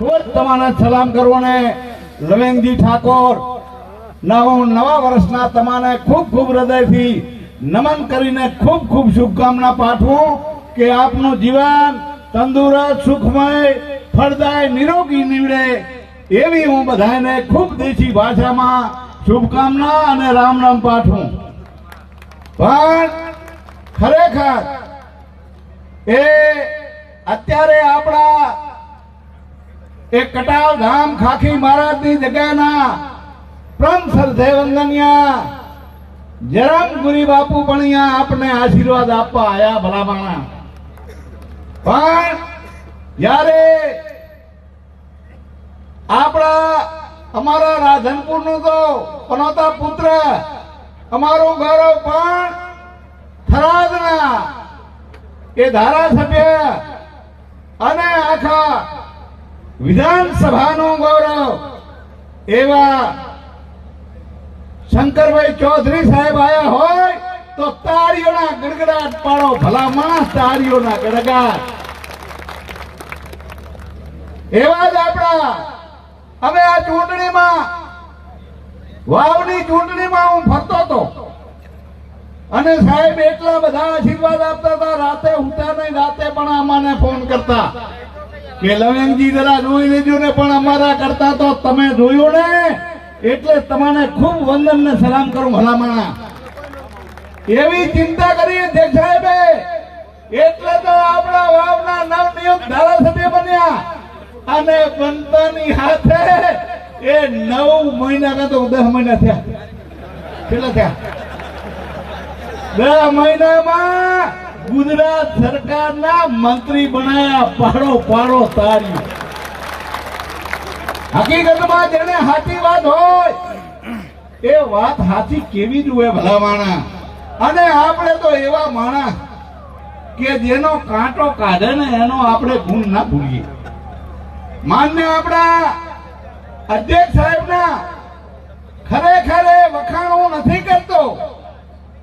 તમારે સલામ કરવો ને લવેંગજી ઠાકોર નવા વર્ષના તમારે ખૂબ ખૂબ હૃદયથી નમન કરીને ખૂબ ખૂબ શુભકામના પાઠવું કે આપનું જીવન તંદુરસ્ત સુખમય ફળદાય નિરોગી નીવડે એવી હું બધાને ખૂબ દેશી ભાષામાં શુભકામના અને રામ રામ પાઠવું। પણ ખરેખર એ અત્યારે આપણા એ કટાવ ધામ ખાખી મહારાજની જગ્યાના પ્રમ સરદેવંગનિયા જરમગુરી બાપુ પણ અહીંયા આપને આશીર્વાદ આપવા આયા ભલામણા। પણ જ્યારે આપણા અમારા રાધનપુરનું તો પનોતા પુત્ર અમારું ગૌરવ પણ થરાદના એ ધારાસભ્ય અને આખા વિધાનસભાનું ગૌરવ એવા શંકરભાઈ ચૌધરી સાહેબ આયા હોય તો તાળીઓના ગડગડાટ પાડો ભલા માણસ, તાળીઓના ગડગડાટ। એવા જ આપણા હવે આ ચૂંટણીમાં વાવની ચૂંટણીમાં હું ફરતો હતો અને સાહેબ એટલા બધા આશીર્વાદ આપતા હતા, રાતે ઉઠતા નહીં, રાતે પણ અમને ફોન કરતા કે લવેંગજી જરા જોઈ લેજો ને, પણ અમારા કરતા તો તમે જોયું ને એટલે તમને ખૂબ વંદન ને સલામ કરું ભલામણા। એવી ચિંતા કરી અધ્યક્ષ સાહેબે એટલે તો આપણા વાવના નવનિયુક્ત ધારાસભ્ય બન્યા અને બનતાની હાથે એ 9 મહિના કા તો 10 મહિના થયા, કેટલા થયા 10 મહિનામાં ગુજરાત સરકારના મંત્રી બનાયા, પાડો પાડો તાળી। હકીકતમાં જેને સાચી વાત હોય એ વાત સાચી કેવી જ હોય ભલામાણા। અને આપણે તો એવા માણસ કે જેનો કાંટો કાઢે ને એનો આપણે ગુણ ના ભૂલીએ। માન્ય આપણા અધ્યક્ષ સાહેબના ખરેખર વખાણ હું નથી કરતો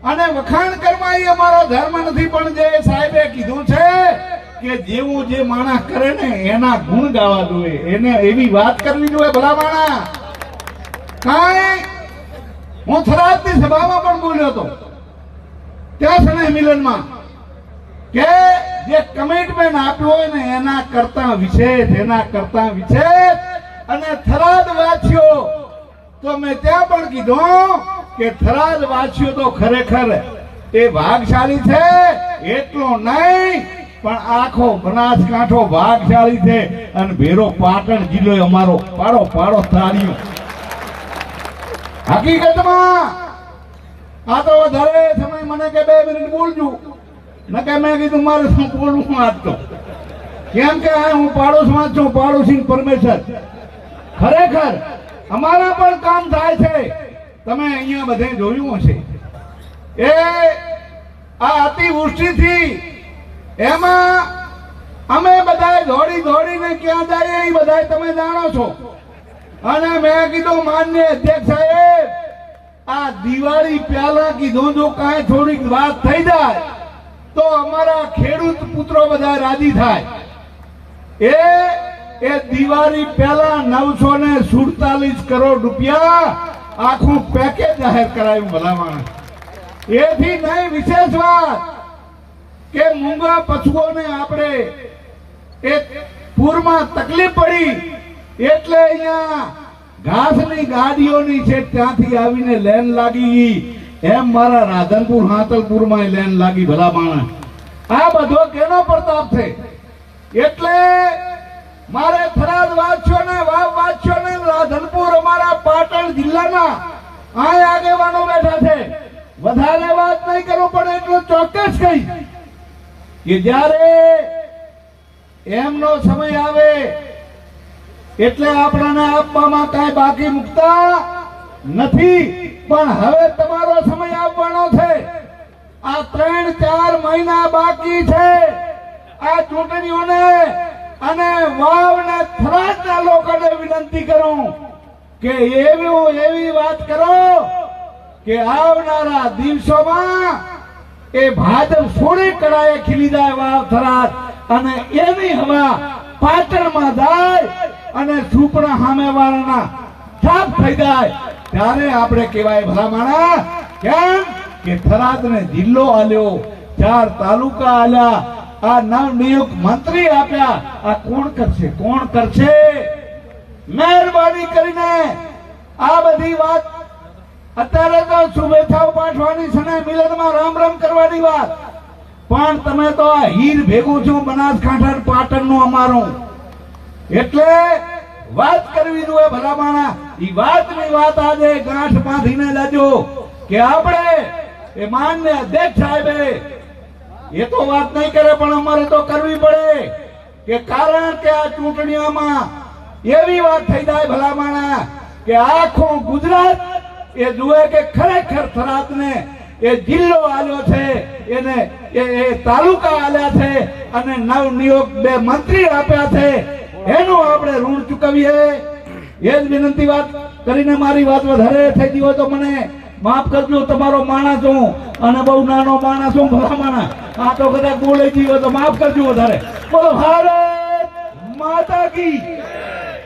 અને વખાણ કરવા એ અમારો ધર્મ નથી, પણ જે સાહેબે કીધું છે કે જેવું જે માણસ કરે ને એના ગુણ ગાવા જોઈએ, એને એવી વાત કરવી જોઈએ ભલામાણા। કાંઈ હું થરાદની સભામાં પણ બોલ્યો હતો ત્યાં સ્નેહ મિલનમાં કે જે કમિટમેન્ટ આપ્યું હોય ને એના કરતા વિશેષ અને થરાદ વાસીઓ તો મેં ત્યાં પણ કીધું કે થરાદ વાસીઓ તો ખરેખર એ ભાગશાળી છે, એટલો નહીં પણ આખો બનાસકાંઠો ભાગશાળી છે અને ભેરો પાટણ જિલ્લો અમારો પાડો પાડો તાળીઓ। હકીકતમાં આ તો વધારે સમય મને કે 2 મિનિટ બોલજો ન કે મેં કીધું મારે શું બોલવું આજ તો, કેમ કે હું પાડોશમાં છું, પાડોશી પરમેશ્વર। ખરેખર અમારા પણ કામ થાય છે, તમે અહીંયા બધે જોયું હશે એ આ અતિવૃષ્ટિથી એમાં અમે બધા દોડીને ક્યાં જઈએ એ બધા તમે જાણો છો। અને મેં કીધું માન્ય અધ્યક્ષ સાહેબ આ દિવાળી પહેલા કીધું જો કાંઈ થોડીક વાત થઈ જાય તો અમારા ખેડૂત પુત્રો બધા રાજી થાય। એ દિવાળી પહેલા 947 કરોડ રૂપિયા આખું પેકેજ જાહેર કરાયું ભલામણ। એથી નહીં વિશેષ વાત કે મૂંગા પશુઓને આપણે એક પૂરમાં તકલીફ પડી એટલે અહીંયા ઘાસની ગાડીઓની છે ત્યાંથી આવીને લેન લાગી, એમ મારા રાધનપુર હાંતલપુરમાં લેન લાગી ભલામણ। આ બધો કેનો પ્રતાપ છે? એટલે મારે થરાદ વાસીઓને વાવ વાસીઓને રાધનપુર અમારા પાટણ જિલ્લાના આ આગેવાનો બેઠા છે, વધારે વાત નહીં કરું પણ એટલું ચોક્કસ કહી કે જ્યારે એમનો સમય આવે એટલે આપણને આપવામાં કાંઈ બાકી મૂકતા નથી, પણ હવે તમારો સમય આવવાનો છે। આ 3-4 મહિના બાકી છે આ ચૂંટણીઓને, અને વાવને થરાદના લોકોને વિનંતી કરું કે એવી વાત કરો કે આવનારા દિવસોમાં એ ભાજપ સોળે કળાએ ખીલી જાય વાવ થરાદ, અને એની હવા પાટણમાં જાય અને સુપડા સામેવાળાના છાપ થઈ જાય ત્યારે આપણે કહેવાય ભલા માણા. કેમ કે થરાદને જિલ્લો આલ્યો, 4 તાલુકા આલ્યા, આ નવનિયુક્ત મંત્રી આપ્યા. આ કોણ કરશે? કોણ કરશે? મહેરબાની કરીને આ બધી વાત અત્યારે તો શુભેચ્છાઓ પાઠવાની છે ને મિલનમાં રામ રામ કરવાની વાત, પણ તમે તો આ હીર ભેગું છો બનાસકાંઠા પાટણનું અમારું, એટલે વાત કરવી જોઈએ ભલા માણા. ઈ વાતની વાત આજે ગાંઠ બાંધીને લેજો કે આપણે એ માન્ય અધ્યક્ષ સાહેબે એ તો વાત નહીં કરે પણ અમારે તો કરવી પડે, કે કારણ કે આ ચૂંટણીઓમાં એવી વાત થઈ જાય ભલા માણા કે આખું ગુજરાત એ જુએ કે ખરેખર થરાદને એ જિલ્લો આલ્યો છે, એને એ તાલુકા આલ્યા છે અને નવનિયુક્ત 2 મંત્રી આપ્યા છે, એનું આપણે ઋણ ચૂકવીએ. એ જ વિનંતી વાત કરીને મારી વાત વધારે થઈ ગઈ હોય તો મને માફ કરજો. તમારો માણસ છું અને બહુ નાનો માણસ છું ભલા માણસ, આ તો કદાચ બોલાઈ ગઈ હોય તો માફ કરજો વધારે. બોલો ભારત માતા કી.